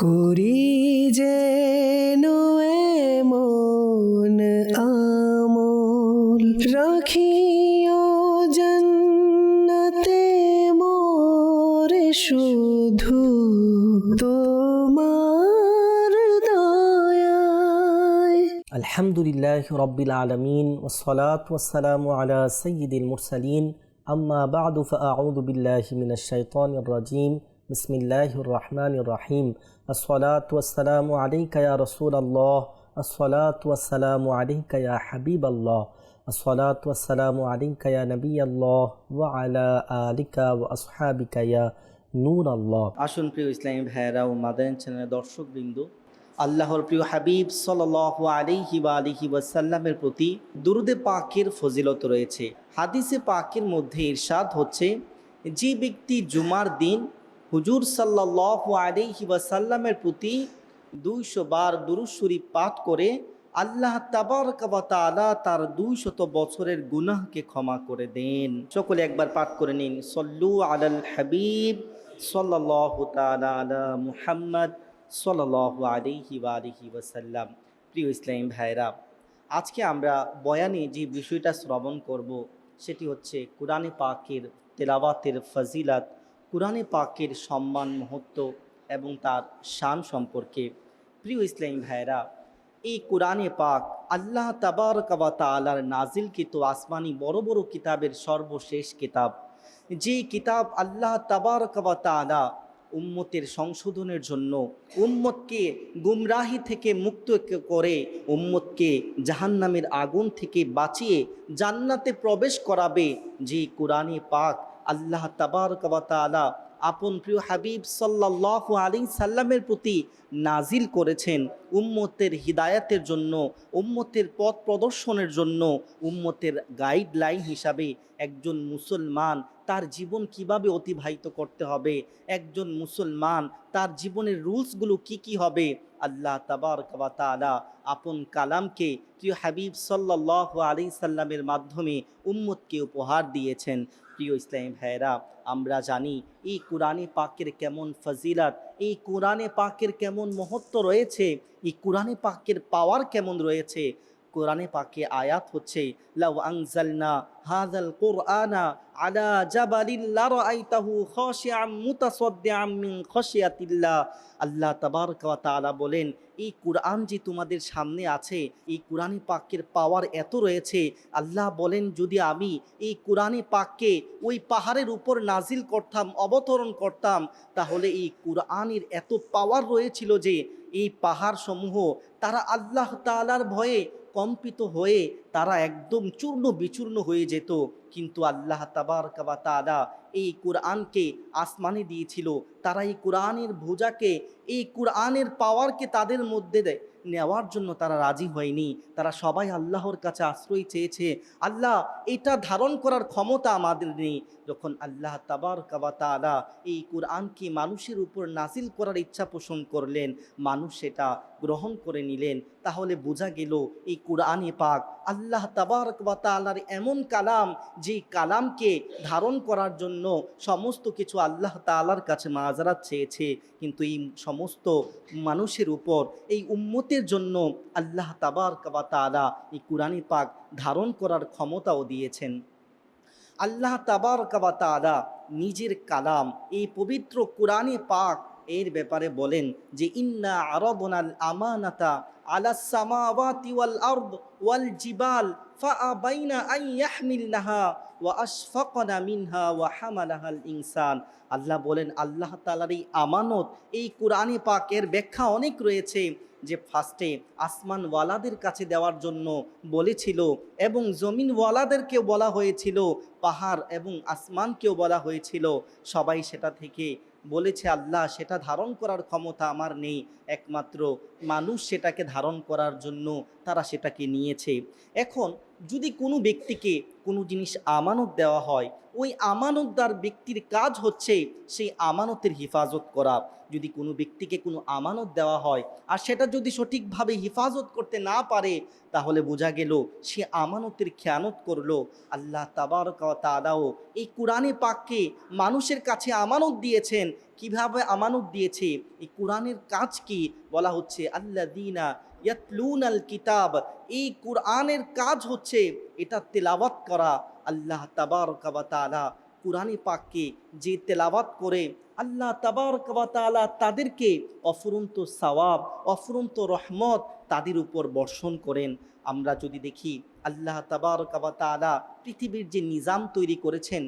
করি যেন এমন আমল রাখিও জান্নাতে মোরে শুধু তোমার দয়ায়। আলহামদুলিল্লাহ রব্বিল আলামিন ওয়াসসালাতু ওয়াসসালামু আলা সাইয়্যিদিল মুরসালিন আম্মা বা'দু ফাআউযু বিল্লাহি মিনাশ শাইতানির রাজীম বিসমিল্লাহির রহমানির রহিম আসসালাতু ওয়াসসালামু আলাইকা ইয়া রাসূলাল্লাহ আসসালাতু ওয়াসসালামু আলাইকা ইয়া হাবিবাল্লাহ আসসালাতু ওয়াসসালামু আলাইকা ইয়া নাবিয়াল্লাহ ওয়া আলা আলিকা ওয়া আসহাবিকা ইয়া নূরাল্লাহ। আসুন প্রিয় ইসলামী ভাইয়েরা ও মাদানী চ্যানেলের দর্শকবৃন্দ, আল্লাহর প্রিয় হাবিব সাল্লাল্লাহু আলাইহি ওয়াসাল্লামের প্রতি দুরুদে পাকের ফজিলত রয়েছে। হাদিসে পাকের মধ্যে ইরশাদ হচ্ছে, যে ব্যক্তি জুমার দিন হুজুর সাল্লাল্লাহু আলাইহি ওয়াসাল্লামের প্রতি 200 বার দুরূদ শরীফ পাঠ করে আল্লাহ তাবারকা ওয়া তাআলা তার 200 বছরের গুনাহকে ক্ষমা করে দেন। সকলে একবার পাঠ করে নিন, সল্লু আলাল হাবিব সাল্লাল্লাহু তাআলা আলা মুহাম্মদ সাল্লাল্লাহু আলাইহি ওয়াসাল্লাম। প্রিয় ইসলামী ভাইরা, আজকে আমরা বয়ানে যে বিষয়টা শ্রবণ করব সেটি হচ্ছে কুরআনে পাকের তেলাওয়াতের ফজিলত, কুরআনে পাকের সম্মান মহত্ব এবং তার শান সম্পর্কে। প্রিয় ইসলামী ভাইরা, এই কুরআনে পাক আল্লাহ তাবারকা ওয়া তাআলার নাজিলকৃত আসমানি বড় বড় কিতাবের সর্বশেষ কিতাব, যে কিতাব আল্লাহ তাবারকা ওয়া তাআলা উম্মতের সংশোধনের জন্য, উম্মতকে গুমরাহি থেকে মুক্ত করে উম্মতকে জাহান্নামের আগুন থেকে বাঁচিয়ে জান্নাতে প্রবেশ করাবে, যে কুরআনে পাক আল্লাহ তাবারকা ওয়া তাআলা আপন প্রিয় হাবিব সাল্লাল্লাহু আলাইহি সাল্লামের প্রতি নাজিল করেছেন উম্মতের হিদায়াতের জন্য, উম্মতের পথ প্রদর্শনের জন্য, উম্মতের গাইডলাইন হিসাবে একজন মুসলমান তার জীবন কিভাবে অতিবাহিত করতে হবে, একজন মুসলমান তার জীবনের রুলসগুলো কি হবে, আল্লাহ তাবারকা ওয়া তাআলা আপন কালামকে প্রিয় হাবিব সাল্লাল্লাহু আলাইহি সাল্লামের মাধ্যমে উম্মতকে উপহার দিয়েছেন। প্রিয় ইসলামী ভাইয়েরা, আমরা জানি এই কুরআনে পাকের কেমন ফজিলত, এই কুরআনে পাকের কেমন মহত্ব রয়েছে, এই কুরআনে পাকের পাওয়ার কেমন রয়েছে। কোরআনে পাকে আয়াত হচ্ছে, লাউ আনজালনা হাযাল কুরআনা আলা জাবালিন লারাআইতাহু খাশিআম মুতাসাদ্দিআম মিন খাশিয়াতিল্লাহ। আল্লাহ তাবারকা ওয়া তাআলা বলেন, এই কুরআন যে তোমাদের সামনে আছে, এই কুরআনে পাকের পাওয়ার এত রয়েছে। আল্লাহ বলেন, যদি আমি এই কুরআনে পাককে ওই পাহাড়ের উপর নাজিল করতাম, অবতরণ করতাম, তাহলে এই কুরআনের এত পাওয়ার রয়েছিল যে এই পাহাড় সমূহ তারা আল্লাহ তাআলার ভয়ে কম্পিত হয়ে তারা একদম চূর্ণ বিচূর্ণ হয়ে যেত। কিন্তু আল্লাহ তাবারকা ওয়া তাআলা এই কুরআনকে আসমানে দিয়েছিল, তারা এই কুরআনের ভুজাকে, এই কুরআনের পাওয়ারকে তাদের মধ্যে নেওয়ার জন্য তারা রাজি হয়নি। তারা সবাই আল্লাহর কাছে আশ্রয় চেয়েছে, আল্লাহ এটা ধারণ করার ক্ষমতা আমাদের নেই। যখন আল্লাহ তাবারকা ওয়া তাআলা এই কুরআনকে মানুষের উপর নাজিল করার ইচ্ছা পোষণ করলেন, মানুষ সেটা গ্রহণ করে নিলেন, তাহলে বোঝা গেল এই কুরআনে পাক আল্লাহ তাবারকা ওয়া তাআলার এমন কালাম, যেই কালামকে ধারণ করার জন্য সমস্ত কিছু আল্লাহ তাআলার কাছে মাযরাত চেয়েছে, কিন্তু এই সমস্ত মানুষের উপর, এই উম্মতের জন্য আল্লাহ তাবারকা ওয়া তাআলা এই কুরআনে পাক ধারণ করার ক্ষমতাও দিয়েছেন। আল্লাহ তাবারকা ওয়া তাআলা নিজের কালাম এই পবিত্র কুরআনে পাক এর ব্যাপারে বলেন যে, ইন্না আরাদনাল আমানাতা আলাস সামাওয়াতি ওয়াল আরদ ওয়াল জিবাল ফাআবাইনা আন ইয়াহমিলনাহা ওয়া আশফাকনা মিনহা ওয়া হামালাহাল ইনসান। আল্লাহ বলেন, আল্লাহ তাআলার এই আমানত, এই কুরআনে পাকের ব্যাখ্যা অনেক রয়েছে, যে ফার্স্টে আসমানওয়ালাদের কাছে দেওয়ার জন্য বলেছিল এবং জমিনওয়ালাদেরকেও বলা হয়েছিল, পাহাড় এবং আসমানকেও বলা হয়েছিল। সবাই সেটা থেকে বলেছে, আল্লাহ সেটা ধারণ করার ক্ষমতা আমার নেই, একমাত্র মানুষ সেটাকে ধারণ করার জন্য তারা সেটাকে নিয়েছে। এখন যদি কোনো ব্যক্তিকে কোনো জিনিস আমানত দেওয়া হয়, ওই আমানতদার ব্যক্তির কাজ হচ্ছে সেই আমানতের হেফাজত করা। যদি কোনো ব্যক্তিকে কোনো আমানত দেওয়া হয় আর সেটা যদি সঠিকভাবে হেফাজত করতে না পারে, তাহলে বোঝা গেল সে আমানতের খেয়ানত করলো। আল্লাহ তাবারকা ওয়া তাআলাও এই কুরআনে পাককে মানুষের কাছে আমানত দিয়েছেন, কিভাবে আমানত দিয়েছে। এই কোরআনের কাজ কি বলা হচ্ছে, আল্লাযীনা ইয়াতলুনাল কিতাব, এই কোরআনের কাজ হচ্ছে এটা তেলাওয়াত করা। আল্লাহ তাবারকা ওয়া তাআলা কোরআনে পাককে যে তেলাওয়াত করে আল্লাহ তাবারকা ওয়া তাআলা তাদেরকে অফুরন্ত সওয়াব, অফুরন্ত রহমত তাদের উপর বর্ষণ করেন। আমরা যদি দেখি আল্লাহ তাবারকা ওয়া তাআলা পৃথিবীর যে নিজাম তৈরি করেছেন,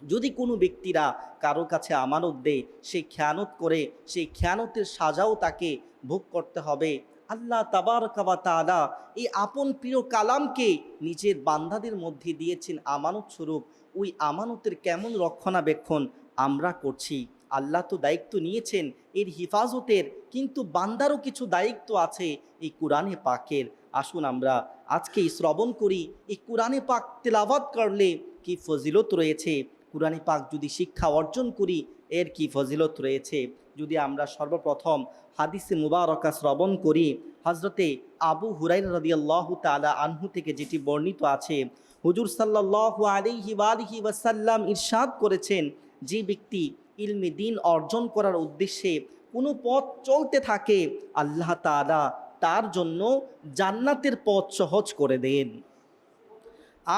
যদি কোনো ব্যক্তিরা কারো কাছে আমানত দেয়, সে খেয়ানত করে, সেই খেয়ানতের সাজাও তাকে ভোগ করতে হবে। আল্লাহ তাবারকা ওয়া তাআলা এই আপন প্রিয় কালামকে নিজের বান্দাদের মধ্যে দিয়েছেন আমানত স্বরূপ। ওই আমানতের কেমন রক্ষণাবেক্ষণ আমরা করছি? আল্লাহ তো দায়িত্ব নিয়েছেন এর হিফাজতের, কিন্তু বান্দারও কিছু দায়িত্ব আছে এই কোরআনে পাকের। আসুন আমরা আজকেই শ্রবণ করি এই কোরআনে পাক তেলাওয়াত করলে কি ফজিলত রয়েছে, কোরআনে পাক যদি শিক্ষা অর্জন করি এর কি ফজিলত রয়েছে। যদি আমরা সর্বপ্রথম হাদিসে মুবারকা শ্রবণ করি, হজরতে আবু হুরায়রা রাদিয়াল্লাহু তাআলা আনহু থেকে যেটি বর্ণিত আছে, হুজুর সাল্লাল্লাহু আলাইহি ওয়াসাল্লাম ইরশাদ করেছেন, যে ব্যক্তি ইলমে দ্বীন অর্জন করার উদ্দেশ্যে কোনো পথ চলতে থাকে, আল্লাহ তাআলা তার জন্য জান্নাতের পথ সহজ করে দেন।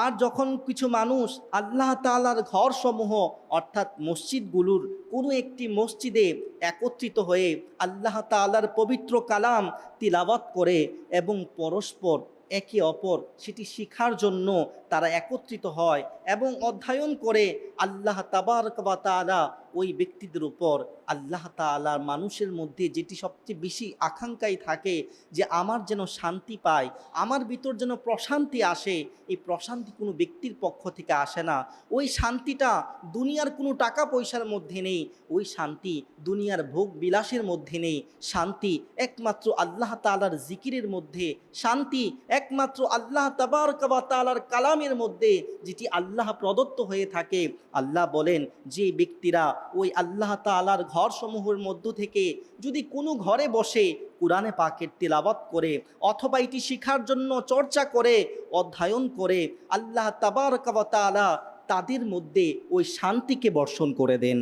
আর যখন কিছু মানুষ আল্লাহ তাআলার ঘরসমূহ অর্থাৎ মসজিদগুলোর কোনো একটি মসজিদে একত্রিত হয়ে আল্লাহ তাআলার পবিত্র কালাম তিলাওয়াত করে এবং পরস্পর একে অপর সেটি শিখার জন্য তারা একত্রিত হয় এবং অধ্যয়ন করে, আল্লাহ তাবারক ওয়া তাআলা ওই ব্যক্তিদের উপর আল্লাহ তাআলার মানুষের মধ্যে যেটি সবচেয়ে বেশি আকাঙ্ক্ষাই থাকে যে আমার যেন শান্তি পায়, আমার ভিতর যেন প্রশান্তি আসে। এই প্রশান্তি কোনো ব্যক্তির পক্ষ থেকে আসে না, ওই শান্তিটা দুনিয়ার কোনো টাকা পয়সার মধ্যে নেই, ওই শান্তি দুনিয়ার ভোগ বিলাসের মধ্যে নেই। শান্তি একমাত্র আল্লাহ তাআলার জিকিরের মধ্যে, শান্তি একমাত্র আল্লাহ তাবারক ওয়া তাআলার কালামের মধ্যে, যেটি আল্লাহ প্রদত্ত হয়ে থাকে। আল্লাহ বলেন, যে ব্যক্তিরা ওই আল্লাহ তাআলার ঘরসমূহের মধ্য থেকে যদি কোনো ঘরে বসে কোরআনে পাকের তিলাওয়াত করে অথবা এটি শিখার জন্য চর্চা করে, অধ্যয়ন করে, আল্লাহ তাবারক ওয়া তাআলা তাদের মধ্যে ওই শান্তিকে বর্ষণ করে দেন।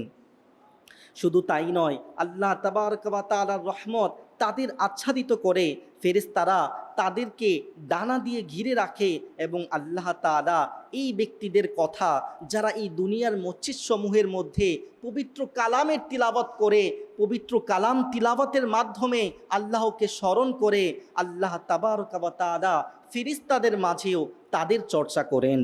শুধু তাই নয়, আল্লাহ তাবারক ওয়া তাআলার রহমত তাদের আচ্ছাদিত করে, ফেরেশতারা তাদেরকে ডানা দিয়ে ঘিরে রাখে এবং আল্লাহ তাআলা এই ব্যক্তিদের কথা যারা এই দুনিয়ার মসজিদসমূহের মধ্যে পবিত্র কালামের তিলাওয়াত করে, পবিত্র কালাম তিলাওয়াতের মাধ্যমে আল্লাহকে স্মরণ করে, আল্লাহ তাবারক ওয়া তাআলা ফেরেশতাদের মাঝেও তাদের চর্চা করেন।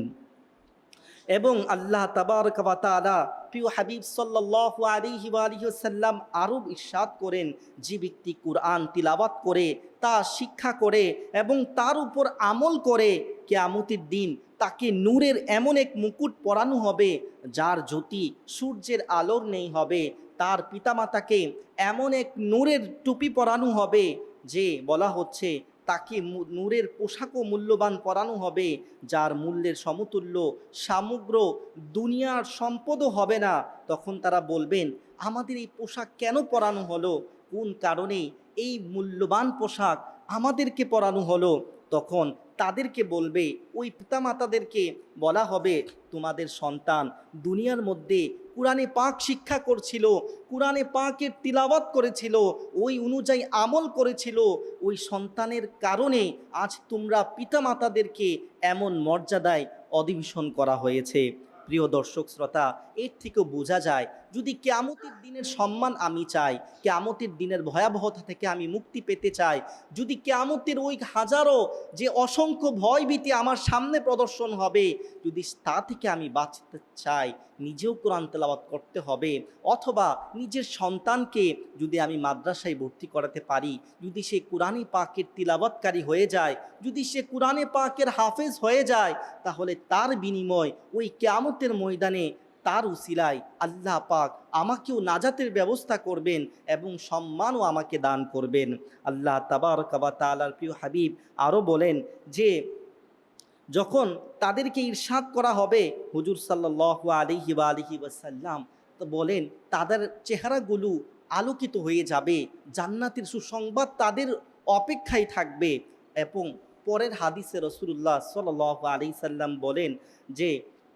এবং আল্লাহ তাবারক ওয়া তাআলা প্রিয় হাবিব সাল্লাল্লাহু আলাইহি ওয়াসাল্লাম আরও ইরশাদ করেন, যে ব্যক্তি কোরআন তিলাওয়াত করে, তা শিক্ষা করে এবং তার উপর আমল করে, কিয়ামতের দিন তাকে নূরের এমন এক মুকুট পরানো হবে যার জ্যোতি সূর্যের আলোর নেই হবে। তার পিতামাতাকে এমন এক নূরের টুপি পরানো হবে যে বলা হচ্ছে তাকে নূরের পোশাকও মূল্যবান পরানো হবে, যার মূল্যের সমতুল্য সমগ্র দুনিয়ার সম্পদও হবে না। তখন তারা বলবেন, আমাদের এই পোশাক কেন পরানো হলো, কোন কারণে এই মূল্যবান পোশাক আমাদেরকে পরানো হলো? তখন তাদেরকে বলবে, ওই পিতামাতাদেরকে বলা হবে, তোমাদের সন্তান দুনিয়ার মধ্যে কোরআনে পাক শিক্ষা করছিল, কোরআনে পাকের তিলাওয়াত করেছিল, ওই অনুযায়ী আমল করেছিল, ওই সন্তানের কারণে আজ তোমরা পিতামাতাদেরকে এমন মর্যাদায় অধিবেশন করা হয়েছে। প্রিয় দর্শক শ্রোতা, এর থেকেও বোঝা যায়, যদি কিয়ামতের দিনের সম্মান আমি চাই, কিয়ামতের দিনের ভয়াবহতা থেকে আমি মুক্তি পেতে চাই, যদি কিয়ামতের ওই হাজারো যে অসংখ্য ভয়ভীতি আমার সামনে প্রদর্শন হবে, যদি তা থেকে আমি বাঁচতে চাই, নিজেও কোরআন তেলাওয়াত করতে হবে। অথবা নিজের সন্তানকে যদি আমি মাদ্রাসায় ভর্তি করাতে পারি, যদি সে কোরআনে পাকের তিলাওয়াতকারী হয়ে যায়, যদি সে কোরআনে পাকের হাফেজ হয়ে যায়, তাহলে তার বিনিময় ওই কিয়ামতের ময়দানে তার উসিলায় আল্লাহ পাক আমাকেও নাজাতের ব্যবস্থা করবেন এবং সম্মানও আমাকে দান করবেন। আল্লাহ তাবারক ওয়া তাআলার প্রিয় হাবিব আরও বলেন যে যখন তাদেরকে ইরশাদ করা হবে, হুজুর সাল্লাল্লাহু আলাইহি ওয়াসাল্লাম তো বলেন, তাদের চেহারাগুলো আলোকিত হয়ে যাবে, জান্নাতের সুসংবাদ তাদের অপেক্ষায় থাকবে। এবং পরের হাদিসে রাসূলুল্লাহ সাল্লাল্লাহু আলাইহি সাল্লাম বলেন যে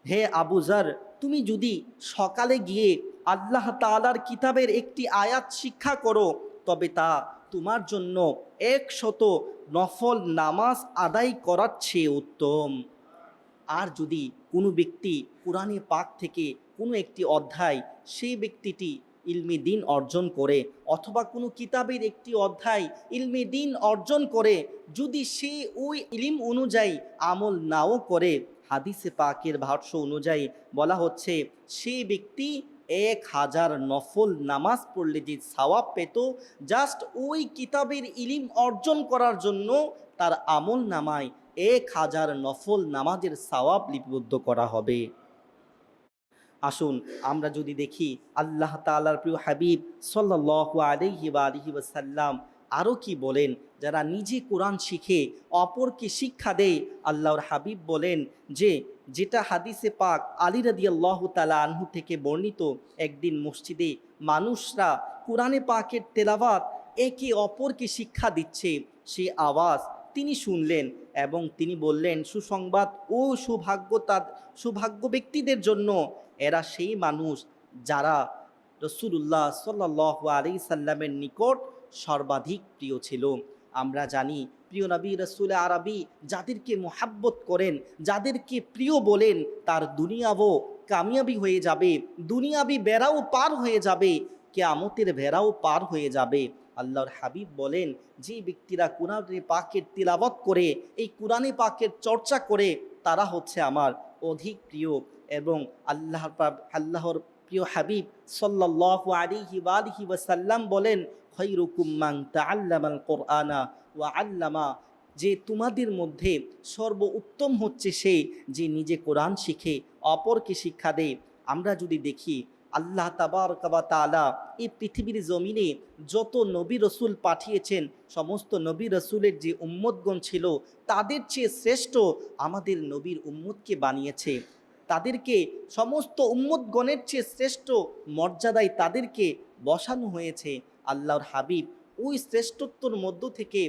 হে আবু যর, তুমি যদি সকালে গিয়ে আল্লাহ তাআলার কিতাবের একটি আয়াত শিক্ষা করো, তবে তা তোমার জন্য 100 নফল নামাজ আদায় করার চেয়ে উত্তম। আর যদি কোনো ব্যক্তি কোরআনে পাক থেকে কোনো একটি অধ্যায়, সেই ব্যক্তিটি ইলমে দিন অর্জন করে, অথবা কোনো কিতাবের একটি অধ্যায় ইলমে দিন অর্জন করে, যদি সে ওই ইলম অনুযায়ী আমল নাও করে, হাদিসে পাকের ভাষ্য অনুযায়ী বলা হচ্ছে সেই ব্যক্তি 1000 নফল নামাজ পড়লে যে সওয়াব পেত, জাস্ট ওই কিতাবের ইলম অর্জন করার জন্য তার আমল নামায় 1000 নফল নামাজের সওয়াব লিপিবদ্ধ করা হবে। আসুন আমরা যদি দেখি আল্লাহ তাআলার প্রিয় হাবিব সাল্লাল্লাহু আলাইহি ওয়াসাল্লাম আরও কি বলেন। যারা নিজে কোরআন শিখে অপরকে শিক্ষা দেয়, আল্লাহর হাবিব বলেন যে, যেটা হাদিসে পাক আলী রাদিয়াল্লাহু তাআলা আনহু থেকে বর্ণিত, একদিন মসজিদে মানুষরা কোরআনে পাকের তেলাওয়াত একে অপরকে শিক্ষা দিচ্ছে, সেই আওয়াজ তিনি শুনলেন এবং তিনি বললেন, সুসংবাদ ও সৌভাগ্য ব্যক্তিদের জন্য, এরা সেই মানুষ যারা রাসূলুল্লাহ সাল্লাল্লাহু আলাইহি সাল্লামের নিকট সর্বাধিক প্রিয় ছিল। আমরা জানি প্রিয় নবী রাসূল আরবি যাদেরকে মোহাব্বত করেন, যাদেরকে প্রিয় বলেন, তার দুনিয়াও কামিয়াবি হয়ে যাবে, দুনিয়াবি বেড়াও পার হয়ে যাবে, কিয়ামতের বেড়াও পার হয়ে যাবে। আল্লাহর হাবিব বলেন, যে ব্যক্তিরা কোরআনে পাকের তিলাওয়াত করে, এই কোরআনে পাকের চর্চা করে, তারা হচ্ছে আমার অধিক প্রিয়। এবং আল্লাহর প্রিয় হাবিব সাল্লাল্লাহু আলাইহি ওয়াসাল্লাম বলেন, খায়রুকুম মান তাআল্লামাল কুরআনা ওয়া আল্লামা, যে তোমাদের মধ্যে সর্বোত্তম হচ্ছে সে যে নিজে কোরআন শিখে অপরকে শিক্ষা দেয়। আমরা যদি দেখি আল্লাহ তাবারক ওয়া তাআলা এই পৃথিবীর জমিনে যত নবী রসুল পাঠিয়েছেন, সমস্ত নবী রসুলের যে উম্মতগণ ছিল, তাদের চেয়ে শ্রেষ্ঠ আমাদের নবীর উম্মতকে বানিয়েছে। তাদেরকে সমস্ত উম্মতগণের চেয়ে শ্রেষ্ঠ মর্যাদায় তাদেরকে বসানো হয়েছে। আল্লাহর হাবিব ওই শ্রেষ্ঠত্বর মধ্য থেকে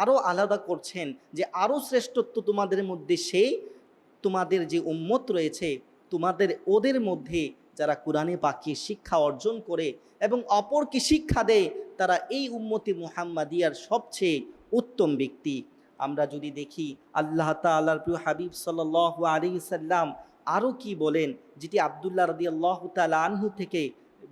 আরও আলাদা করছেন যে আরও শ্রেষ্ঠত্ব তোমাদের মধ্যে সেই তোমাদের যে উম্মত রয়েছে, ওদের মধ্যে যারা কোরআনে পাকে শিক্ষা অর্জন করে এবং অপরকে শিক্ষা দেয়, তারা এই উম্মতে মুহাম্মাদিয়ার সবচেয়ে উত্তম ব্যক্তি। আমরা যদি দেখি আল্লাহ তাআলার প্রিয় হাবিব সাল্লাল্লাহু আলাইহি সাল্লাম আরও কি বলেন, যেটি আব্দুল্লাহ রাদিয়াল্লাহু তাআলা আনহু থেকে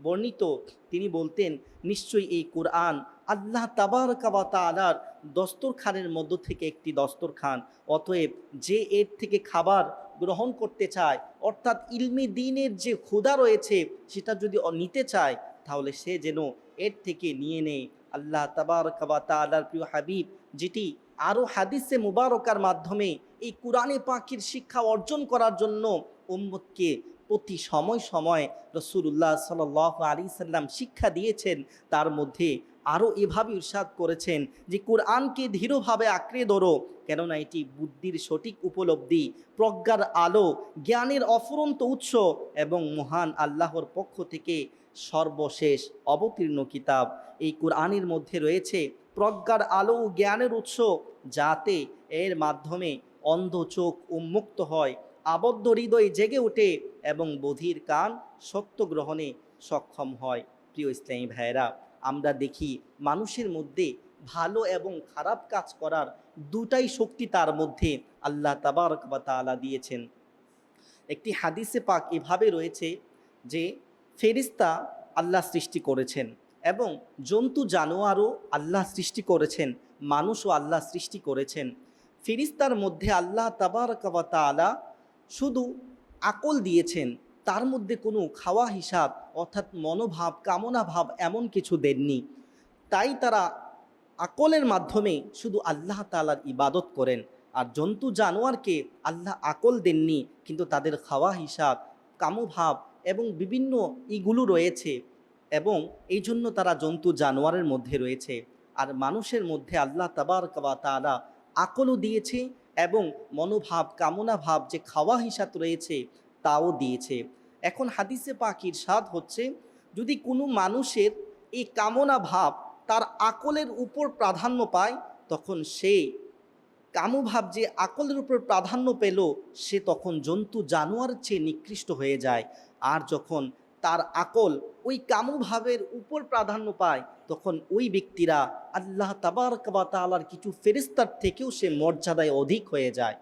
বর্ণিত। তিনি বলতেন, নিশ্চয়ই এই কোরআন আল্লাহ তাবারক ওয়া তাআলার দস্তরখানের মধ্য থেকে একটি দস্তরখান, অতএব যে এর থেকে খাবার গ্রহণ করতে চায়, অর্থাৎ ইলমে দ্বীনের যে ক্ষুধা রয়েছে সেটা যদি নিতে চায়, তাহলে সে যেন এর থেকে নিয়ে নেয়। আল্লাহ তাবারক ওয়া তাআলার প্রিয় হাবিব যেটি আরও হাদিসে মুবারকার মাধ্যমে এই কোরআনে পাকের শিক্ষা অর্জন করার জন্য উম্মতকে প্রতি সময় সময় রাসূলুল্লাহ সাল্লাল্লাহু আলাইহি সাল্লাম শিক্ষা দিয়েছেন, তার মধ্যে আরও এভাবে ইরশাদ করেছেন যে কোরআনকে দৃঢ়ভাবে আঁকড়ে ধরো, কেননা এটি বুদ্ধির সঠিক উপলব্ধি, প্রজ্ঞার আলো, জ্ঞানের অফুরন্ত উৎস এবং মহান আল্লাহর পক্ষ থেকে সর্বশেষ অবতীর্ণ কিতাব। এই কোরআনের মধ্যে রয়েছে প্রজ্ঞার আলো ও জ্ঞানের উৎস, যাতে এর মাধ্যমে অন্ধ চোখ উন্মুক্ত হয়, আবদ্ধ হৃদয় জেগে ওঠে এবং বধির কান সত্য গ্রহণে সক্ষম হয়। প্রিয় ইসলামী ভাইয়েরা, আমরা দেখি মানুষের মধ্যে ভালো এবং খারাপ কাজ করার দুটাই শক্তি তার মধ্যে আল্লাহ তাবারক ওয়া তাআলা দিয়েছেন। একটি হাদিসে পাক এভাবে রয়েছে যে ফেরেশতা আল্লাহ সৃষ্টি করেছেন এবং জন্তু জানোয়ারও আল্লাহ সৃষ্টি করেছেন, মানুষও আল্লাহ সৃষ্টি করেছেন। ফেরেশতার মধ্যে আল্লাহ তাবারক ওয়া তাআলা শুধু আকল দিয়েছেন, তার মধ্যে কোনো খাওয়া হিসাব অর্থাৎ মনোভাব, কামনা ভাব এমন কিছু দেননি। তাই তারা আকলের মাধ্যমে শুধু আল্লাহ তাআলার ইবাদত করেন। আর জন্তু জানোয়ারকে আল্লাহ আকল দেননি, কিন্তু তাদের খাওয়া হিসাব, কামভাব এবং বিভিন্ন ইগুলো রয়েছে, এবং এই জন্য তারা জন্তু জানোয়ারের মধ্যে রয়েছে। আর মানুষের মধ্যে আল্লাহ তাবারক ওয়া তাআলা আকলও দিয়েছে এবং মনোভাব, কামনা ভাব যে খাওয়া হিসাব রয়েছে তাও দিয়েছে। এখন হাদিসে পাক ইরশাদ হচ্ছে, যদি কোনো মানুষের এই কামনা ভাব তার আকলের উপর প্রাধান্য পায়, তখন সে কামভাব যে আকলের উপর প্রাধান্য পেল, সে তখন জন্তু জানোয়ারের চেয়ে নিকৃষ্ট হয়ে যায়। আর যখন তার আকল ওই কামভাবের উপর প্রাধান্য পায়, তখন ওই ব্যক্তিরা আল্লাহ তাবারক ওয়া তাআলার কিছু ফেরেশতার থেকেও সে মর্যাদায় অধিক হয়ে যায়।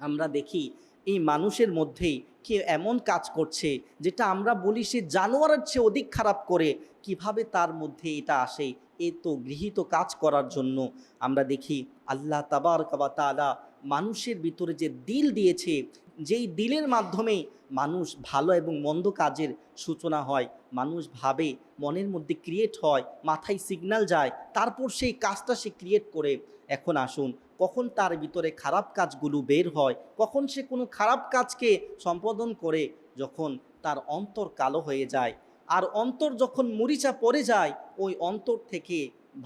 আমরা দেখি এই মানুষের মধ্যেই কেউ এমন কাজ করছে যেটা আমরা বলি সে জানোয়ারের চেয়ে অধিক খারাপ করে, কিভাবে তার মধ্যে এটা আসে? এ তো গৃহীত কাজ করার জন্য। আমরা দেখি আল্লাহ তাবারক ওয়া তাআলা মানুষের ভিতরে যে দিল দিয়েছে, যেই দিলের মাধ্যমে মানুষ ভালো এবং মন্দ কাজের সূচনা হয়, মানুষ ভাবে, মনের মধ্যে ক্রিয়েট হয়, মাথায় সিগন্যাল যায়, তারপর সেই কাজটা সে ক্রিয়েট করে। এখন আসুন, কখন তার ভিতরে খারাপ কাজগুলো বের হয়, কখন সে কোনো খারাপ কাজকে সম্পাদন করে? যখন তার অন্তর কালো হয়ে যায়। আর অন্তর যখন মরিচা পড়ে যায়, ওই অন্তর থেকে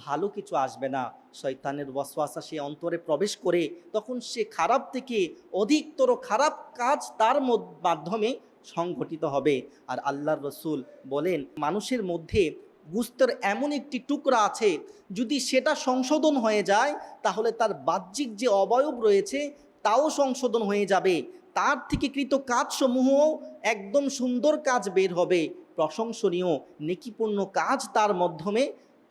ভালো কিছু আসবে না। শয়তানের ওয়াসওয়াসা সে অন্তরে প্রবেশ করে, তখন সে খারাপ থেকে অধিকতর খারাপ কাজ তার মাধ্যমে সংঘটিত হবে। আর আল্লাহর রসুল বলেন, মানুষের মধ্যে গুস্তের এমন একটি টুকরা আছে, যদি সেটা সংশোধন হয়ে যায়, তাহলে তার বাহ্যিক যে অবয়ব রয়েছে তাও সংশোধন হয়ে যাবে, তার থেকে কৃত কাজসমূহ একদম সুন্দর কাজ বের হবে, প্রশংসনীয় নেকিপূর্ণ কাজ তার মাধ্যমে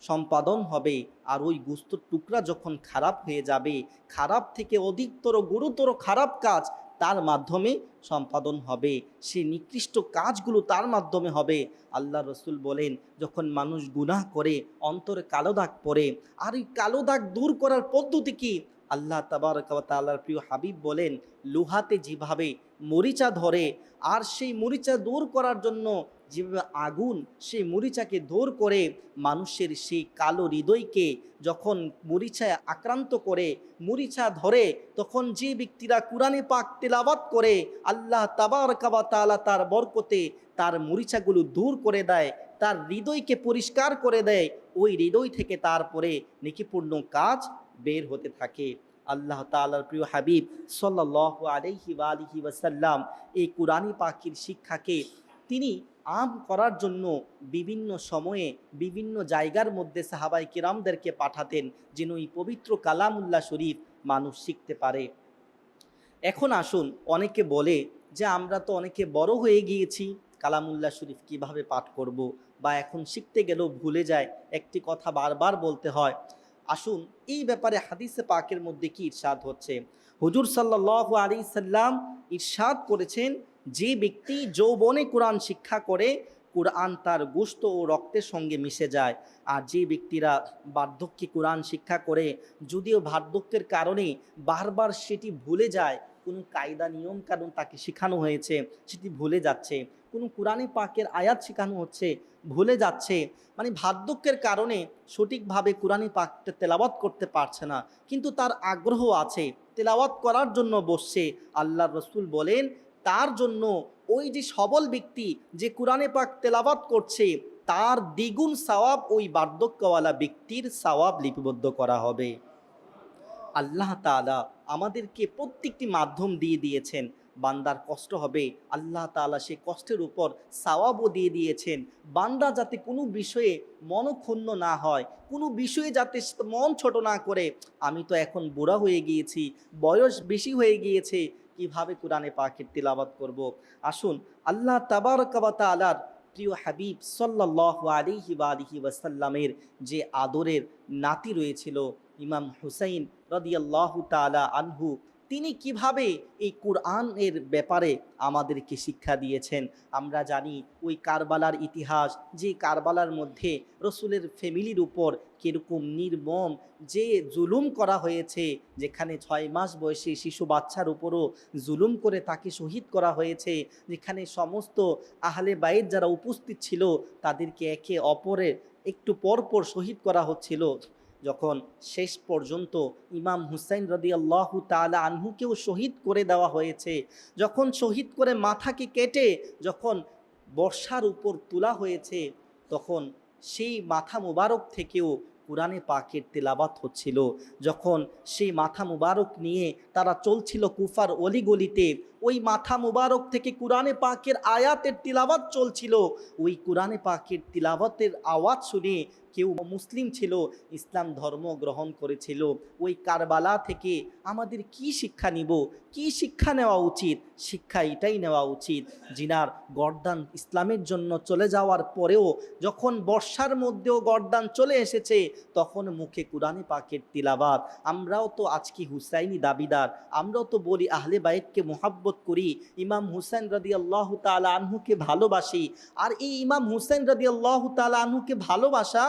সম্পাদন হবে। আর ওই গুস্তর টুকরা যখন খারাপ হয়ে যাবে, খারাপ থেকে অধিকতর গুরুতর খারাপ কাজ তার মাধ্যমে সম্পাদন হবে, সে নিকৃষ্ট কাজগুলো তার মাধ্যমে হবে। আল্লাহ রসুল বলেন, যখন মানুষ গুনাহ করে অন্তরে কালো দাগ পড়ে, আর এই কালো দাগ দূর করার পদ্ধতি কি? আল্লাহ তাবারক ওয়া তাআলার প্রিয় হাবিব বলেন, লোহাতে যেভাবে মরিচা ধরে, আর সেই মরিচা দূর করার জন্য যেভাবে আগুন সেই মরিচাকে দূর করে, মানুষের সেই কালো হৃদয়কে যখন মরিচায় আক্রান্ত করে, মরিচা ধরে, তখন যে ব্যক্তিরা কুরআনে পাক তেলাওয়াত করে, আল্লাহ তাবারক ওয়া তাআলা তার বরকতে তার মরিচাগুলো দূর করে দেয়, তার হৃদয়কে পরিষ্কার করে দেয়, ওই হৃদয় থেকে তারপরে নেকিপূর্ণ কাজ বের হতে থাকে। আল্লাহ তাআলার প্রিয় হাবিব সাল্লাল্লাহু আলাইহি ওয়া আলিহি ওয়াসাল্লাম এই কুরআনী পাকের শিক্ষাকে তিনি আম করার জন্য বিভিন্ন সময়ে বিভিন্ন জায়গার মধ্যে সাহাবায়ে কিরামদেরকে পাঠাতেন, যেন এই পবিত্র কালামুল্লাহ শরীফ মানুষ শিখতে পারে। এখন আসুন, অনেকে বলে যে আমরা তো অনেকে বড় হয়ে গিয়েছি, কালামুল্লাহ শরীফ কিভাবে পাঠ করব, বা এখন শিখতে গেলেও ভুলে যায়, একটি কথা বারবার বলতে হয়। আসুন, এই ব্যাপারে হাদিসে পাকের মধ্যে কি ইরশাদ হচ্ছে? হুজুর সাল্লাল্লাহু আলাইহি সাল্লাম ইরশাদ করেছেন, যে ব্যক্তি যৌবনে কোরআন শিক্ষা করে, কোরআন তার গোশত ও রক্তের সঙ্গে মিশে যায়। আর যে ব্যক্তিরা বার্ধক্যে কোরআন শিক্ষা করে, যদিও বার্ধক্যের কারণে বারবার সেটি ভুলে যায়, কোনো কায়দা নিয়ম কানুন তাকে শেখানো হয়েছে সেটি ভুলে যাচ্ছে, কোনো কোরআনে পাকের আয়াত শেখানো হচ্ছে ভুলে যাচ্ছে, মানে বার্ধক্যের কারণে সঠিকভাবে কোরআনে পাকটা তেলাওয়াত করতে পারছে না, কিন্তু তার আগ্রহ আছে, তেলাওয়াত করার জন্য বসছে। আল্লাহর রসুল বলেন, তার জন্য ওই যে সবল ব্যক্তি যে কোরআনে পাক তেলাওয়াত করছে, তার দ্বিগুণ সওয়াব ওই বার্ধক্যওয়ালা ব্যক্তির সওয়াব লিপিবদ্ধ করা হবে। আল্লাহ তাআলা আমাদেরকে প্রত্যেকটি মাধ্যম দিয়ে দিয়েছেন, বান্দার কষ্ট হবে, আল্লাহ তাআলা সে কষ্টের উপর সওয়াবও দিয়ে দিয়েছেন। বান্দা যাতে কোনো বিষয়ে মনক্ষুণ্ণ না হয়, কোনো বিষয়ে যাতে মন ছোট না করে, আমি তো এখন বুড়া হয়ে গিয়েছি, বয়স বেশি হয়ে গিয়েছে, কিভাবে কোরআনে পাকের তিলাওয়াত করব। আসুন, আল্লাহ তাবারক ওয়া তাআলার প্রিয় হাবিব সাল্লাল্লাহু আলাইহি ওয়া আলিহি ওয়াসাল্লামের যে আদরের নাতি রয়েছিল ইমাম হুসাইন রাদিয়াল্লাহু তাআলা আনহু, তিনি কিভাবে এই কোরআনের ব্যাপারে আমাদেরকে শিক্ষা দিয়েছেন। আমরা জানি ওই কারবালার ইতিহাস, যে কারবালার মধ্যে রসুলের ফ্যামিলির উপর কীরকম নির্মম যে জুলুম করা হয়েছে, যেখানে 6 মাস বয়সী শিশু বাচ্চার উপরও জুলুম করে তাকে শহীদ করা হয়েছে, যেখানে সমস্ত আহলে বাইত যারা উপস্থিত ছিল তাদেরকে একে অপরের একটু পরপর শহীদ করা হচ্ছিল। যখন শেষ পর্যন্ত ইমাম হুসাইন রাদিয়াল্লাহু তাআলা আনহুকেও শহীদ করে দেওয়া হয়েছে, যখন শহীদ করে মাথাকে কেটে যখন বর্ষার উপর তোলা হয়েছে, তখন সেই মাথা মুবারক থেকেও কোরআনে পাকের তেলাওয়াত হচ্ছিল। যখন সেই মাথা মুবারক নিয়ে তারা চলছিল কুফার অলিগলিতে, ওই মাথা মুবারক থেকে কোরআনে পাকের আয়াতের তিলাওয়াত চলছিল। ওই কোরআনে পাকের তিলাওয়াতের আওয়াজ শুনে কেউ মুসলিম ছিল, ইসলাম ধর্ম গ্রহণ করেছিল। ওই কারবালা থেকে আমাদের কি শিক্ষা নিব, কি শিক্ষা নেওয়া উচিত? শিক্ষা এটাই নেওয়া উচিত, জিনার গর্দান ইসলামের জন্য চলে যাওয়ার পরেও যখন বর্ষার মধ্যেও গর্দান চলে এসেছে, তখন মুখে কোরআনে পাকের তিলাওয়াত। আমরাও তো আজকে হুসাইনি দাবিদার, আমরাও তো বলি আহলে বাইতকে মোহাব্বত করি, ইমাম হুসাইন রাদিয়াল্লাহু তাআলা আনহুকে ভালোবাসি। আর এই ইমাম হুসাইন রাদিয়াল্লাহু তাআলা আনহুকে ভালোবাসা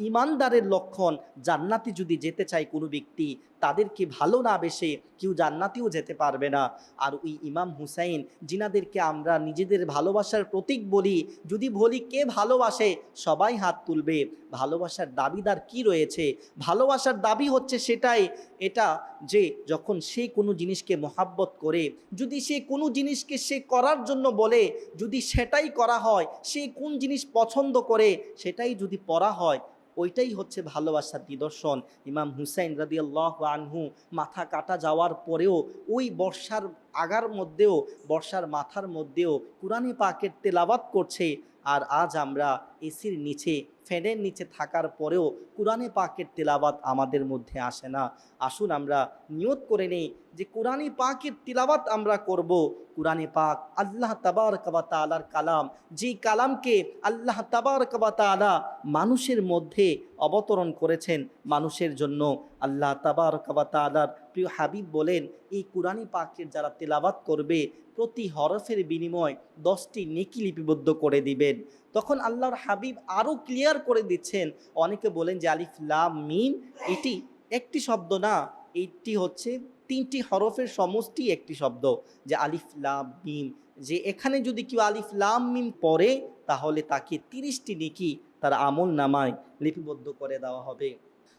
ইমানদারের লক্ষণ। জান্নাতে যদি যেতে চায় কোনো ব্যক্তি, তাদেরকে ভালো না বেসে কেউ জান্নাতেও যেতে পারবে না। আর ওই ইমাম হুসাইন জিনাদেরকে আমরা নিজেদের ভালোবাসার প্রতীক বলি, যদি বলি কে ভালোবাসে, সবাই হাত তুলবে। ভালোবাসার দাবিদার কি রয়েছে? ভালোবাসার দাবি হচ্ছে সেটাই, এটা যে যখন সে কোনো জিনিসকে মহাব্বত করে, যদি সে কোনো জিনিসকে সে করার জন্য বলে, যদি সেটাই করা হয়, সে কোন জিনিস পছন্দ করে সেটাই যদি পড়া হয়, ওইটাই হচ্ছে ভালোবাসার নিদর্শন। ইমাম হুসাইন রাদিয়াল্লাহু আনহু মাথা কাটা যাওয়ার পরেও ওই বর্ষার আগার মধ্যেও, বর্ষার মাথার মধ্যেও কোরআনে পাকের তেলাওয়াত করছে। আর আজ আমরা এসির নিচে, ফ্যানের নিচে থাকার পরেও কোরআনে পাকের তেলাওয়াত আমাদের মধ্যে আসে না। আসুন আমরা নিয়ত করে নেই যে কোরআনে পাকের তিলাওয়াত আমরা করব। কোরআনে পাক আল্লাহ তাবারক ওয়া তাআলার কালাম, যেই কালামকে আল্লাহ তাবারক ওয়া তাআলা মানুষের মধ্যে অবতরণ করেছেন মানুষের জন্য। আল্লাহ তাবারক ওয়া তাআলার প্রিয় হাবিব বলেন, এই কোরআনে পাকের যারা তেলাওয়াত করবে প্রতি হরফের বিনিময় 10টি নেকি লিপিবদ্ধ করে দিবেন। তখন আল্লাহর হাবিব আরও ক্লিয়ার করে দিচ্ছেন। অনেকে বলেন যে আলিফ লাম মিম এটি একটি শব্দ না, এটি হচ্ছে 3টি হরফের সমষ্টি একটি শব্দ, যে আলিফ লাম মিম। যে এখানে যদি কেউ আলিফ লাম মিম পড়ে, তাহলে তাকে 30টি নেকি তার আমল নামায় লিপিবদ্ধ করে দেওয়া হবে।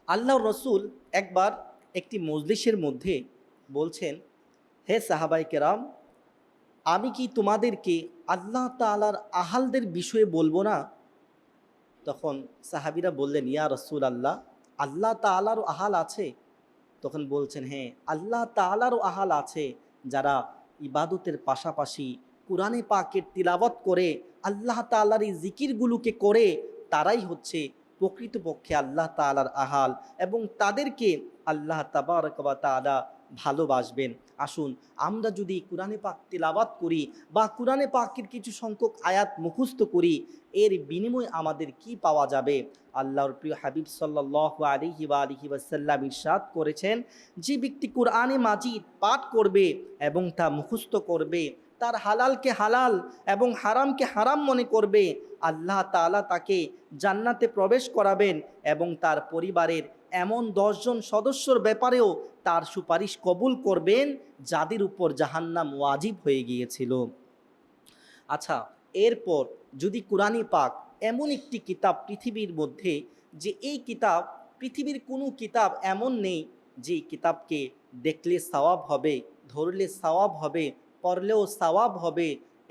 আল্লাহর রসুল একবার একটি মজলিসের মধ্যে বলছেন, হে সাহাবায়ে কেরাম, আমি কি তোমাদেরকে আল্লাহ তাআলার আহালদের বিষয়ে বলবো না? তখন সাহাবীরা বললেন, ইয়া রাসূল আল্লাহ, আল্লাহ তাআলারও আহাল আছে? তখন বলছেন, হ্যাঁ, আল্লাহ তাআলারও আহাল আছে। যারা ইবাদতের পাশাপাশি কোরআনে পাকের তিলাওয়াত করে, আল্লাহ তাআলার এই জিকিরগুলোকে করে, তারাই হচ্ছে প্রকৃতপক্ষে আল্লাহ তাআলার আহাল, এবং তাদেরকে আল্লাহ তাবারক ওয়া তাআলা ভালোবাসবেন। আসুন আমরা যদি কোরআনে পাক তিলাওয়াত করি বা কোরআনে পাকের কিছু সংখ্যক আয়াত মুখস্থ করি, এর বিনিময়ে আমাদের কি পাওয়া যাবে? আল্লাহর প্রিয় হাবিব সাল্লাল্লাহু আলাইহি ওয়াসাল্লাম ইরশাদ করেছেন, যে ব্যক্তি কোরআনে মাজিদ পাঠ করবে এবং তা মুখস্থ করবে, তার হালালকে হালাল এবং হারামকে হারাম মনে করবে, আল্লাহ তাআলা তাকে জান্নাতে প্রবেশ করাবেন এবং তার পরিবারের এমন 10 জন সদস্যর ব্যাপারেও তার সুপারিশ কবুল করবেন যাদের উপর জাহান্নাম ওয়াজিব হয়ে গিয়েছিল। আচ্ছা, এরপর যদি কোরআনে পাক এমন একটি কিতাব পৃথিবীর মধ্যে, যে এই কিতাব পৃথিবীর কোনো কিতাব এমন নেই যে কিতাবকে দেখলে সওয়াব হবে, ধরলে সওয়াব হবে, পড়লেও সওয়াব হবে,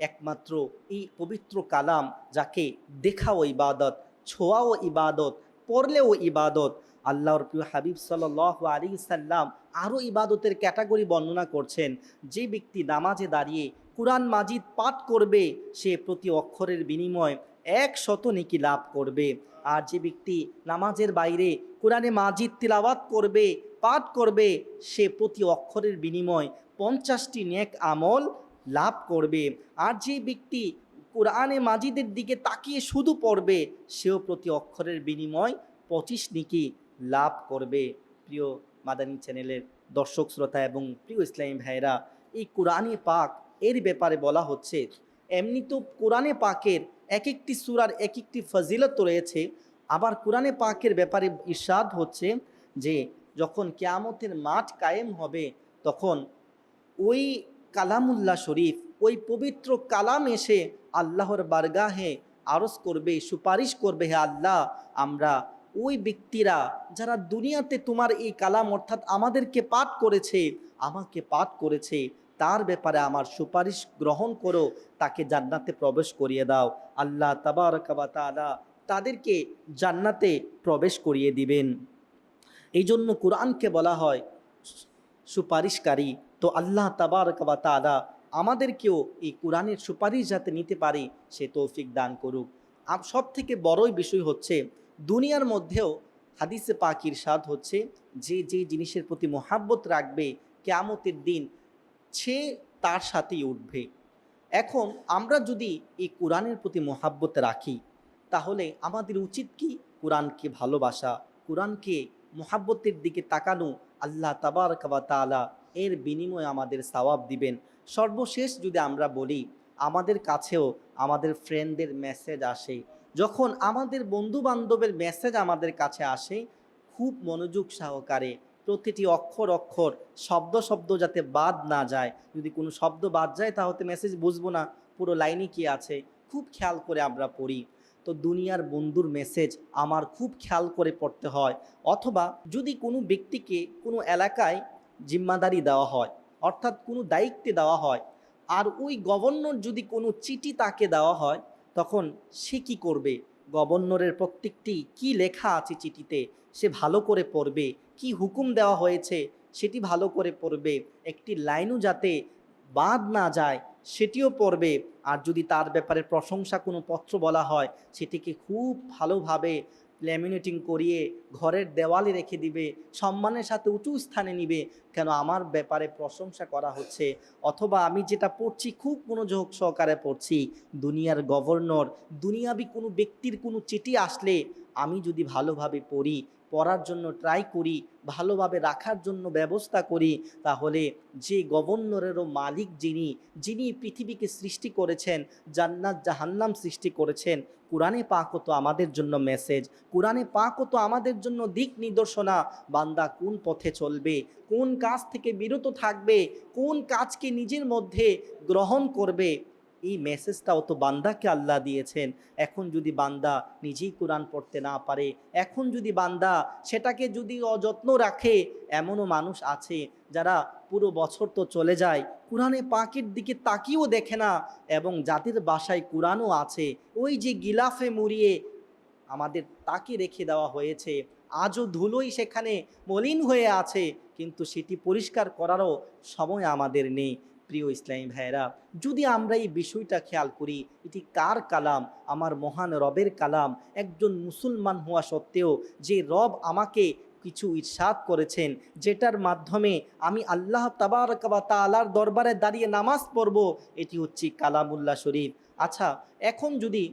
একমাত্র এই পবিত্র কালাম, যাকে দেখাও ইবাদত, ছোঁয়াও ইবাদত, পড়লেও ইবাদত। আল্লাহর প্রিয় হাবিব সাল্লাল্লাহু আলাইহি সাল্লাম আরও ইবাদতের ক্যাটাগরি বর্ণনা করছেন। যে ব্যক্তি নামাজে দাঁড়িয়ে কুরআন মাজিদ পাঠ করবে, সে প্রতি অক্ষরের বিনিময় 100 নেকি লাভ করবে। আর যে ব্যক্তি নামাজের বাইরে কোরআনে মাজিদ তিলাওয়াত করবে, পাঠ করবে, সে প্রতি অক্ষরের বিনিময় 50টি নেক আমল লাভ করবে। আর যে ব্যক্তি কোরআনে মাজিদের দিকে তাকিয়ে শুধু পড়বে, সেও প্রতি অক্ষরের বিনিময় 25 নেকি লাভ করবে। প্রিয় মাদানী চ্যানেলের দর্শক শ্রোতা এবং প্রিয় ইসলামী ভাইরা, এই কোরআনে পাক এর ব্যাপারে বলা হচ্ছে, এমনি তো কোরআনে পাকের এক একটি সূরার এক একটি ফজিলত রয়েছে, আবার কোরআনে পাকের ব্যাপারে ইরশাদ হচ্ছে যে যখন কিয়ামতের মাঠ কায়েম হবে, তখন ওই কালামুল্লাহ শরীফ, ওই পবিত্র কালাম এসে আল্লাহর বারগাহে আরজ করবে, সুপারিশ করবে, হে আল্লাহ, আমরা ওই ব্যক্তিরা যারা দুনিয়াতে তোমার এই কালাম অর্থাৎ আমাদেরকে পাঠ করেছে, আমাকে পাঠ করেছে, তার ব্যাপারে আমার সুপারিশ গ্রহণ করো, তাকে জান্নাতে প্রবেশ করিয়ে দাও। আল্লাহ তাবারক ওয়া তাআলা তাদেরকে জান্নাতে প্রবেশ করিয়ে দিবেন। এই জন্য কোরআনকে বলা হয় সুপারিশকারী। তো আল্লাহ তাবারক ওয়া তাআলা আমাদেরকেও এই কোরআনের সুপারিশ যাতে নিতে পারি সে তৌফিক দান করুক। সব থেকে বড়ই বিষয় হচ্ছে দুনিয়ার মধ্যেও হাদিসে পাক ইরশাদ হচ্ছে যে যে জিনিসের প্রতি মোহাব্বত রাখবে কিয়ামতের দিন সে তার সাথেই উঠবে। এখন আমরা যদি এই কোরআনের প্রতি মোহাব্বত রাখি তাহলে আমাদের উচিত কি কোরআনকে ভালোবাসা, কোরআনকে মোহাব্বতের দিকে তাকানো। আল্লাহ তাবারক ওয়া তাআলা এর বিনিময়ে আমাদের সওয়াব দিবেন। সর্বশেষ যদি আমরা বলি, আমাদের কাছেও আমাদের ফ্রেন্ডদের মেসেজ আসে, যখন আমাদের বন্ধু বান্ধবের মেসেজ আমাদের কাছে আসে খুব মনোযোগ সহকারে প্রতিটি অক্ষর অক্ষর শব্দ শব্দ যাতে বাদ না যায়। যদি কোনো শব্দ বাদ যায় তাহলে মেসেজ বুঝবো না পুরো লাইনে কি আছে, খুব খেয়াল করে আমরা পড়ি। তো দুনিয়ার বন্ধুর মেসেজ আমার খুব খেয়াল করে পড়তে হয়। অথবা যদি কোনো ব্যক্তিকে কোনো এলাকায় জিম্মাদারি দেওয়া হয়, অর্থাৎ কোনো দায়িত্বে দেওয়া হয়, আর ওই গভর্নর যদি কোনো চিঠি তাকে দেওয়া হয়, তখন সে কি করবে? গভর্নরের প্রত্যেকটি কি লেখা আছে চিঠিতে সে ভালো করে পড়বে, কি হুকুম দেওয়া হয়েছে সেটি ভালো করে পড়বে, একটি লাইনও যাতে বাদ না যায় সেটিও পড়বে। আর যদি তার ব্যাপারে প্রশংসা কোনো পত্র বলা হয় সেটিকে খুব ভালোভাবে ল্যামিনেটিং করিয়ে ঘরের দেওয়ালে রেখে দিবে, সম্মানের সাথে উঁচু স্থানে নিবে, কেন আমার ব্যাপারে প্রশংসা করা হচ্ছে। অথবা আমি যেটা পড়ছি খুব মনোযোগ সহকারে পড়ছি, দুনিয়ার গভর্নর দুনিয়াবি কোনো ব্যক্তির কোনো চিঠি আসলে আমি যদি ভালোভাবে পড়ি, পড়ার জন্য ট্রাই করি, ভালোভাবে রাখার জন্য ব্যবস্থা করি, তাহলে যে গভর্নরেরও মালিক যিনি পৃথিবীকে সৃষ্টি করেছেন, জান্নাত জাহান্নাম সৃষ্টি করেছেন, কোরআনে পাকও তো আমাদের জন্য মেসেজ, কোরআনে পাকও তো আমাদের জন্য দিক নির্দেশনা। বান্দা কোন পথে চলবে, কোন কাজ থেকে বিরত থাকবে, কোন কাজকে নিজের মধ্যে গ্রহণ করবে, এই মেসেজটাও তো বান্দাকে আল্লাহ দিয়েছেন। এখন যদি বান্দা নিজেই কোরআন পড়তে না পারে, এখন যদি বান্দা সেটাকে যদি অযত্ন রাখে, এমনও মানুষ আছে যারা পুরো বছর তো চলে যায় কোরআনে পাকের দিকে তাকিয়েও দেখে না, এবং যাদের বাসায় কোরআনও আছে ওই যে গিলাফে মুড়িয়ে আমাদের তাকে রেখে দেওয়া হয়েছে, আজও ধুলোই সেখানে মলিন হয়ে আছে, কিন্তু সেটি পরিষ্কার করারও সময় আমাদের নেই। প্রিয় ইসলামী ভাইয়েরা, যদি আমরা এই বিষয়টা খেয়াল করি, এটি কার কালাম? আমার মহান রবের কালাম। একজন মুসলমান হওয়া সত্ত্বেও যে রব আমাকে কিছু ইরশাদ করেছেন, যেটার মাধ্যমে আমি আল্লাহ তাবারক ওয়া তাআলার দরবারে দাঁড়িয়ে নামাজ পড়ব, এটি হচ্ছে কালামুল্লাহ শরীফ। আচ্ছা, এখন যদি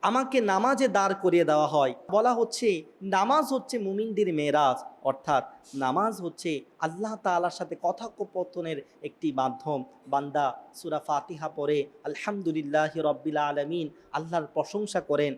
আমাকে নামাজে দাঁড় করিয়ে দেওয়া হয়, বলা হচ্ছে নামাজ হচ্ছে মুমিনদের মেরাজ, অর্থাৎ নামাজ হচ্ছে আল্লাহ তাআলার সাথে কথোপকথনের একটি মাধ্যম। বান্দা সূরা ফাতিহা পড়ে আলহামদুলিল্লাহি রাব্বিল আলামিন, আল্লাহর প্রশংসা করেন,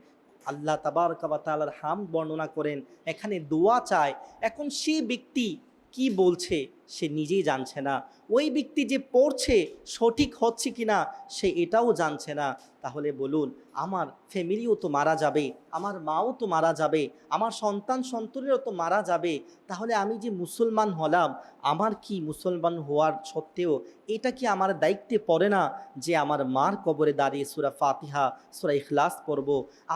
আল্লাহ তাবারক ওয়া তাআলার হামদ বর্ণনা করেন, এখানে দোয়া চায়। এখন সেই ব্যক্তি কি বলছে সে নিজেই জানছে না, ওই ব্যক্তি যে পড়ছে সঠিক হচ্ছে কিনা সে এটাও জানছে না। তাহলে বলুন, আমার ফ্যামিলিও তো মারা যাবে, আমার মাও তো মারা যাবে, আমার সন্তান সন্ততিরও তো মারা যাবে, তাহলে আমি যে মুসলমান হলাম, আমার কি মুসলমান হওয়ার সত্ত্বেও এটা কি আমার দায়িত্বে পড়ে না যে আমার মার কবরে দাঁড়িয়ে সূরা ফাতিহা সূরা ইখলাস পড়ব?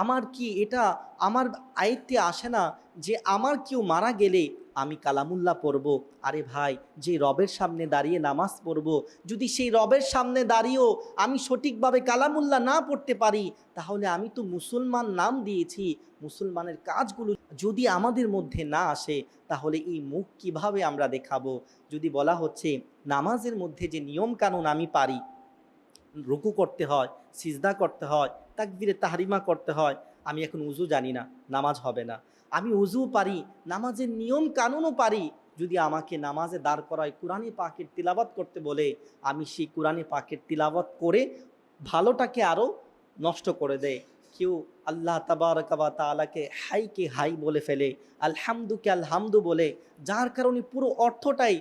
আমার কি এটা আমার আয়ত্তে আসে না যে আমার কেউ মারা গেলে আমি কালামুল্লাহ পড়ব? আরে ভাই, যে রবের সামনে দাঁড়িয়ে নামাজ পড়ব, যদি সেই রবের সামনে দাঁড়িয়েও আমি সঠিকভাবে কালামুল্লাহ না পড়তে পারি, তাহলে আমি তো মুসলমান নাম দিয়েছি, মুসলমানের কাজগুলো যদি আমাদের মধ্যে না আসে, তাহলে এই মুখ কিভাবে আমরা দেখাবো? যদি বলা হচ্ছে নামাজের মধ্যে যে নিয়ম কানুন আমি পারি, রুকু করতে হয়, সিজদা করতে হয়, তাকবীরে তাহরিমা করতে হয়, আমি এখন উজু জানি না, নামাজ হবে না। আমি উজু পারি, নামাজের নিয়ম কানুনও পারি, যদি আমাকে নামাজে দাঁড় করায় কোরআনে পাকের তিলাওয়াত করতে বলে, আমি সেই কোরআনে পাকের তিলাওয়াত করে ভালোটাকে আরও নষ্ট করে দেয়। কেউ আল্লাহ তাবারক ওয়া তাআলাকে হাইকে হাই বলে ফেলে, আলহামদুকে আলহামদু বলে, যার কারণে পুরো অর্থটাই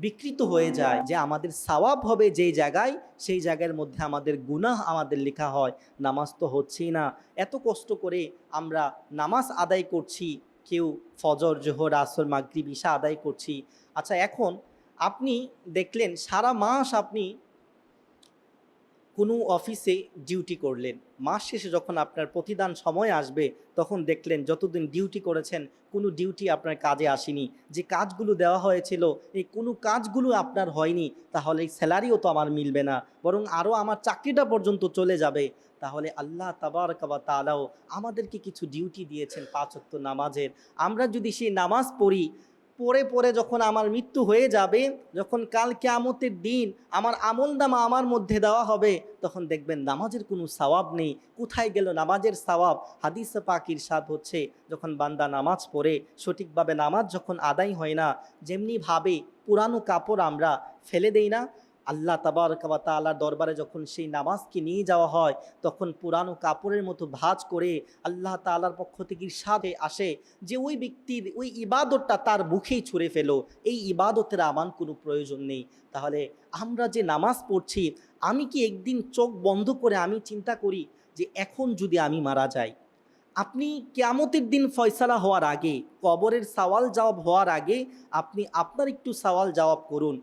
বিকৃত হয়ে যায়। যে আমাদের সওয়াব হবে যেই জায়গায়, সেই জায়গার মধ্যে আমাদের গুনাহ আমাদের লেখা হয়। নামাজ তো হচ্ছেই না, এত কষ্ট করে আমরা নামাজ আদায় করছি, কেউ ফজর জোহর আসর মাগরিব ইশা আদায় করছি। আচ্ছা, এখন আপনি দেখলেন সারা মাস আপনি কোনো অফিসে ডিউটি করলেন, মাস শেষে যখন আপনার প্রতিদান সময় আসবে তখন দেখলেন যতদিন ডিউটি করেছেন কোনো ডিউটি আপনার কাজে আসেনি, যে কাজগুলো দেওয়া হয়েছিল এই কোনো কাজগুলো আপনার হয়নি, তাহলে এই স্যালারিও তো আমার মিলবে না, বরং আরও আমার চাকরিটা পর্যন্ত চলে যাবে। তাহলে আল্লাহ তাবারক ওয়া তাআলাও আমাদেরকে কিছু ডিউটি দিয়েছেন 5 ওয়াক্ত নামাজের। আমরা যদি সেই নামাজ পড়ি, পড়ে পড়ে যখন আমার মৃত্যু হয়ে যাবে, যখন কাল কিয়ামতের দিন আমার আমলনামা আমার মধ্যে দেওয়া হবে, তখন দেখবেন নামাজের কোনো সওয়াব নেই। কোথায় গেল নামাজের সওয়াব? হাদিসে পাক ইরশাদ হচ্ছে, যখন বান্দা নামাজ পড়ে সঠিকভাবে নামাজ যখন আদায় হয় না, যেমনিভাবে পুরানো কাপড় আমরা ফেলে দেই না, আল্লাহ তাবারক ওয়া তাআলার দরবারে যখন সেই নামাজকে নিয়ে যাওয়া হয় তখন পুরানো কাপড়ের মতো ভাঁজ করে আল্লাহ তাআলার পক্ষ থেকে ইরশাদ আসে যে ওই ব্যক্তির ওই ইবাদতটা তার মুখেই ছুঁড়ে ফেলো, এই ইবাদতের আমার কোনো প্রয়োজন নেই। তাহলে আমরা যে নামাজ পড়ছি, আমি কি একদিন চোখ বন্ধ করে আমি চিন্তা করি যে এখন যদি আমি মারা যাই, আপনি কিয়ামতের দিন ফয়সালা হওয়ার আগে, কবরের সওয়াল জবাব হওয়ার আগে আপনি আপনার একটু সওয়াল জবাব করুন,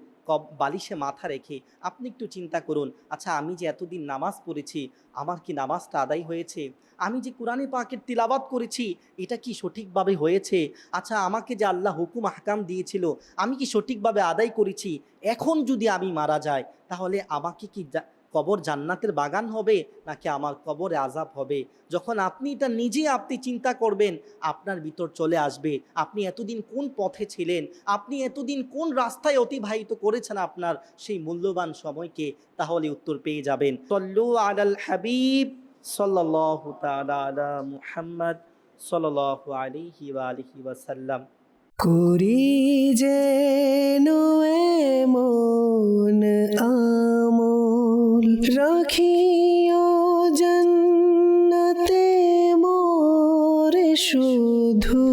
বালিশে মাথা রেখে আপনি একটু চিন্তা করুন, আচ্ছা আমি যে এতদিন নামাজ পড়েছি আমার কি নামাজটা আদায় হয়েছে? আমি যে কোরআনে পাকের তিলাওয়াত করেছি এটা কি সঠিকভাবে হয়েছে? আচ্ছা আমাকে যে আল্লাহ হুকুম আহকাম দিয়েছিল আমি কি সঠিকভাবে আদায় করেছি? এখন যদি আমি মারা যাই তাহলে আমাকে কি কবর জান্নাতের বাগান হবে নাকি আমার কবরে আযাব হবে? যখন আপনি এটা নিজে আপনি চিন্তা করবেন, আপনার ভিতর চলে আসবে আপনি এতদিন কোন পথে ছিলেন, আপনি এতদিন কোন রাস্তায় অতিবাহিত করেছেন আপনার সেই মূল্যবান সময়কে, তাহলে উত্তর পেয়ে যাবেন। সল্লু আলাল হাবিব সাল্লাল্লাহু তাআলা আলা মুহাম্মদ সাল্লাল্লাহু আলাইহি ওয়া আলিহি ওয়াসাল্লাম। করি যেন এমন আমল, রাখিও জান্নাতে মোরে শুধু।